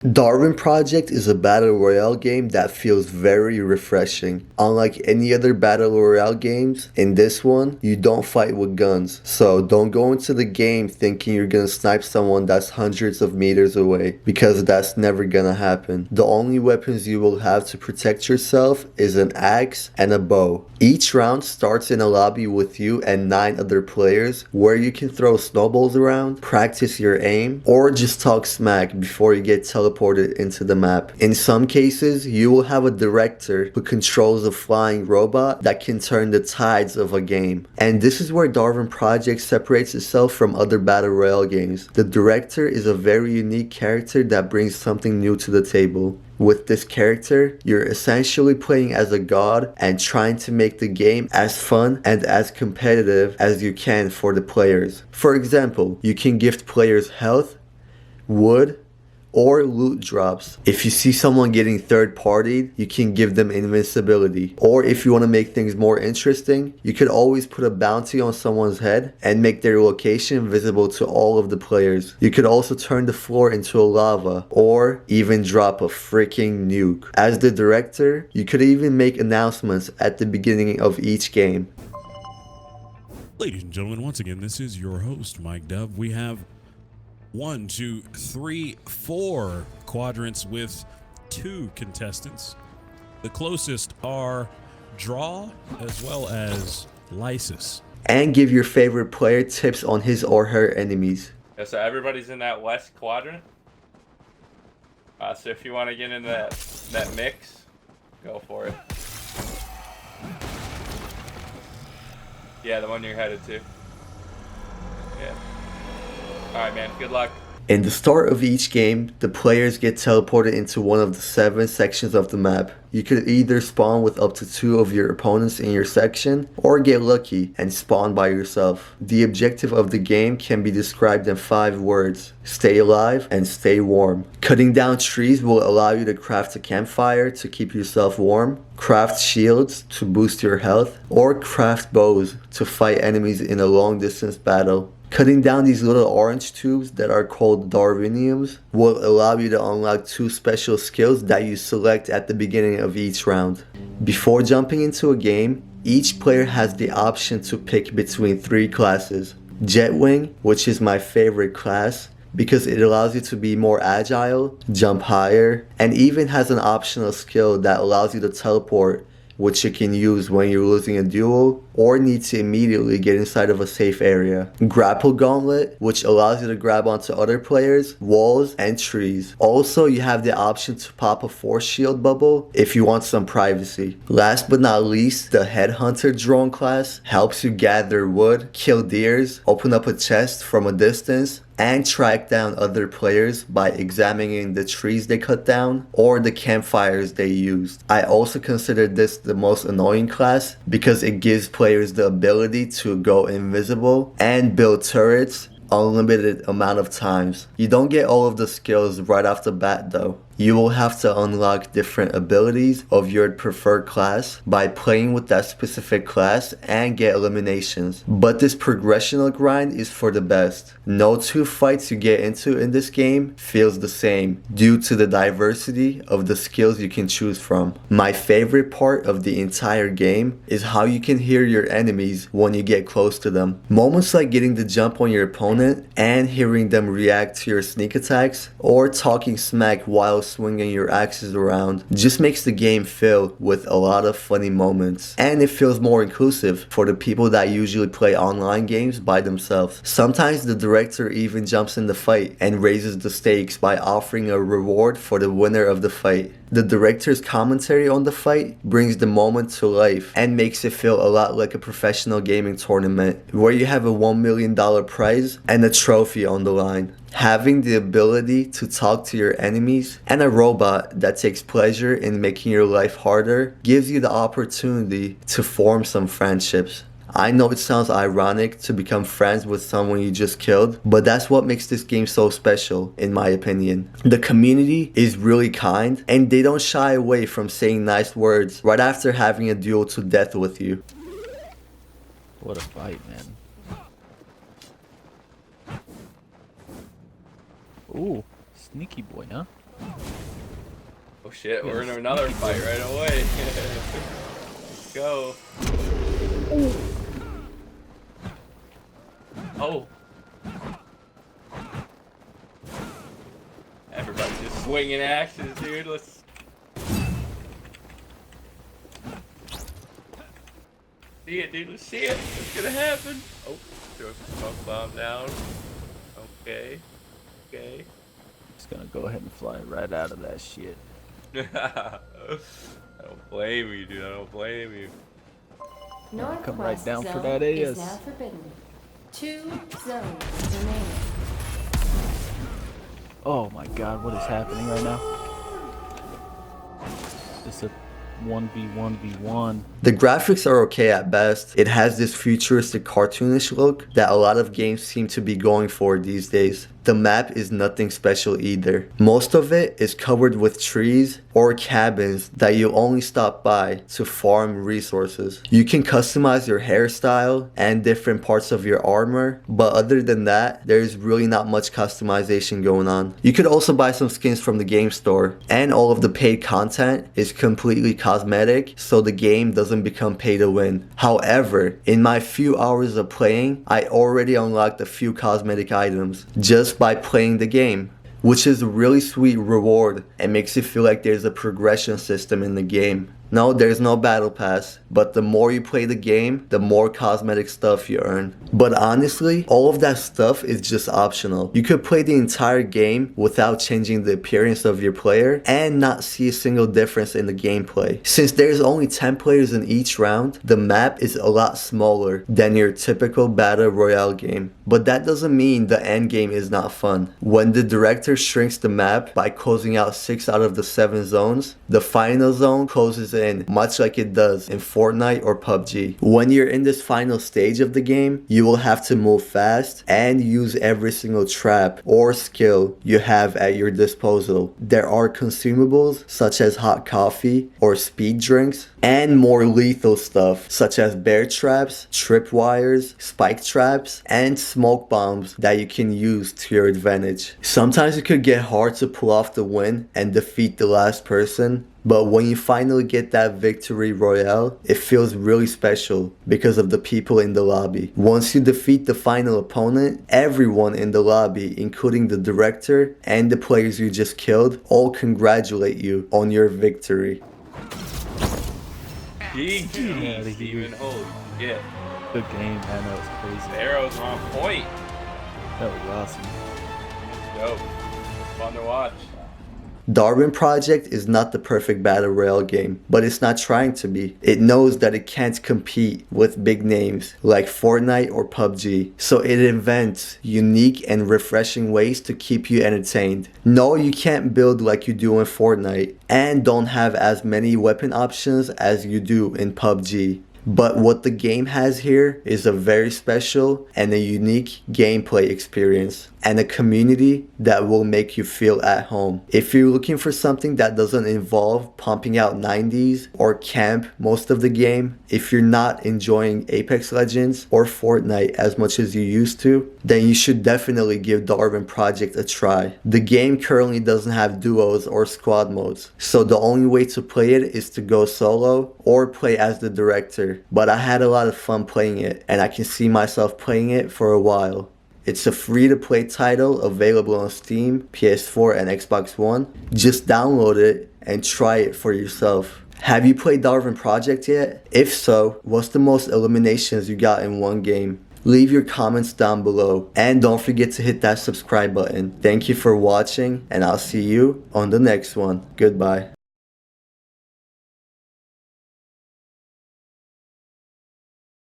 Darwin Project is a battle royale game that feels very refreshing. Unlike any other battle royale games, in this one, you don't fight with guns. So don't go into the game thinking you're gonna snipe someone that's hundreds of meters away, because that's never gonna happen. The only weapons you will have to protect yourself is an axe and a bow. Each round starts in a lobby with you and 9 other players where you can throw snowballs around, practice your aim, or just talk smack before you get teleported into the map. In some cases, you will have a director who controls a flying robot that can turn the tides of a game. And this is where Darwin Project separates itself from other battle royale games. The director is a very unique character that brings something new to the table. With this character, you're essentially playing as a god and trying to make the game as fun and as competitive as you can for the players. For example, you can gift players health, wood, or loot drops. If you see someone getting third partied, you can give them invincibility. Or if you want to make things more interesting, you could always put a bounty on someone's head and make their location visible to all of the players. You could also turn the floor into a lava or even drop a freaking nuke. As the director, you could even make announcements at the beginning of each game. Ladies and gentlemen, once again, this is your host, Mike Dub. We have 1, 2, 3, 4 quadrants with 2 contestants. The closest are Draw as well as Lysis. And give your favorite player tips on his or her enemies. Yeah, so everybody's in that west quadrant. So if you want to get into that mix, go for it. Yeah, the one you're headed to. Yeah. Alright, man. Good luck. In the start of each game, the players get teleported into one of the 7 sections of the map. You could either spawn with up to 2 of your opponents in your section, or get lucky and spawn by yourself. The objective of the game can be described in 5 words: stay alive and stay warm. Cutting down trees will allow you to craft a campfire to keep yourself warm, craft shields to boost your health, or craft bows to fight enemies in a long distance battle. Cutting down these little orange tubes that are called Darwiniums will allow you to unlock 2 special skills that you select at the beginning of each round. Before jumping into a game, each player has the option to pick between 3 classes. Jetwing, which is my favorite class, because it allows you to be more agile, jump higher, and even has an optional skill that allows you to teleport, which you can use when you're losing a duel or need to immediately get inside of a safe area. Grapple Gauntlet, which allows you to grab onto other players, walls, and trees. Also, you have the option to pop a force shield bubble if you want some privacy. Last but not least, the Headhunter drone class helps you gather wood, kill deers, open up a chest from a distance, and track down other players by examining the trees they cut down or the campfires they used. I also consider this the most annoying class because it gives players the ability to go invisible and build turrets unlimited amount of times. You don't get all of the skills right off the bat though. You will have to unlock different abilities of your preferred class by playing with that specific class and get eliminations. But this progressional grind is for the best. No 2 fights you get into in this game feels the same due to the diversity of the skills you can choose from. My favorite part of the entire game is how you can hear your enemies when you get close to them. Moments like getting the jump on your opponent and hearing them react to your sneak attacks or talking smack while swinging your axes around just makes the game filled with a lot of funny moments, and it feels more inclusive for the people that usually play online games by themselves. Sometimes the director even jumps in the fight and raises the stakes by offering a reward for the winner of the fight. The director's commentary on the fight brings the moment to life and makes it feel a lot like a professional gaming tournament where you have a $1 million prize and a trophy on the line. Having the ability to talk to your enemies and a robot that takes pleasure in making your life harder gives you the opportunity to form some friendships. I know it sounds ironic to become friends with someone you just killed, but that's what makes this game so special, in my opinion. The community is really kind, and they don't shy away from saying nice words right after having a duel to death with you. What a fight, man. Ooh, sneaky boy, huh? Oh shit, we're in another fight right away. Let's go. Oh. Everybody's just swinging axes, dude. Let's. See it, dude. Let's see it. What's gonna happen? Oh, throw a smoke bomb down. Okay. Okay. Just gonna go ahead and fly right out of that shit. I don't blame you, dude. I don't blame you. Come right down for that is ass. now forbidden. 2 zones remaining. Oh my god, what is happening right now? It's a 1v1v1. The graphics are okay at best. It has this futuristic cartoonish look that a lot of games seem to be going for these days. The map is nothing special either. Most of it is covered with trees or cabins that you only stop by to farm resources. You can customize your hairstyle and different parts of your armor, but other than that, there's really not much customization going on. You could also buy some skins from the game store, and all of the paid content is completely cosmetic, so the game doesn't become pay to win. However, in my few hours of playing, I already unlocked a few cosmetic items just by playing the game, which is a really sweet reward and makes it feel like there's a progression system in the game. No, there's no battle pass, but the more you play the game, the more cosmetic stuff you earn. But honestly, all of that stuff is just optional. You could play the entire game without changing the appearance of your player and not see a single difference in the gameplay. Since there's only 10 players in each round, the map is a lot smaller than your typical battle royale game. But that doesn't mean the end game is not fun. When the director shrinks the map by closing out 6 out of the 7 zones, the final zone closes in much like it does in Fortnite or PUBG. When you're in this final stage of the game, you will have to move fast and use every single trap or skill you have at your disposal. There are consumables such as hot coffee or speed drinks, and more lethal stuff such as bear traps, tripwires, spike traps, and smoke bombs that you can use to your advantage. Sometimes it could get hard to pull off the win and defeat the last person, but when you finally get that victory royale, it feels really special because of the people in the lobby. Once you defeat the final opponent, everyone in the lobby, including the director and the players you just killed, all congratulate you on your victory. GG, Steven. Holy shit. Good game, man. That was crazy. The arrows were on point. That was awesome. Dope. It was fun to watch. Darwin Project is not the perfect battle royale game, but it's not trying to be. It knows that it can't compete with big names like Fortnite or PUBG, so it invents unique and refreshing ways to keep you entertained. No, you can't build like you do in Fortnite, and don't have as many weapon options as you do in PUBG. But what the game has here is a very special and a unique gameplay experience and a community that will make you feel at home. If you're looking for something that doesn't involve pumping out 90s or camp most of the game, if you're not enjoying Apex Legends or Fortnite as much as you used to, then you should definitely give Darwin Project a try. The game currently doesn't have duos or squad modes, so the only way to play it is to go solo or play as the director. But I had a lot of fun playing it, and I can see myself playing it for a while. It's a free-to-play title available on Steam, PS4, and Xbox One. Just download it and try it for yourself. Have you played Darwin Project yet? If so, what's the most eliminations you got in one game? Leave your comments down below, and don't forget to hit that subscribe button. Thank you for watching, and I'll see you on the next one. Goodbye.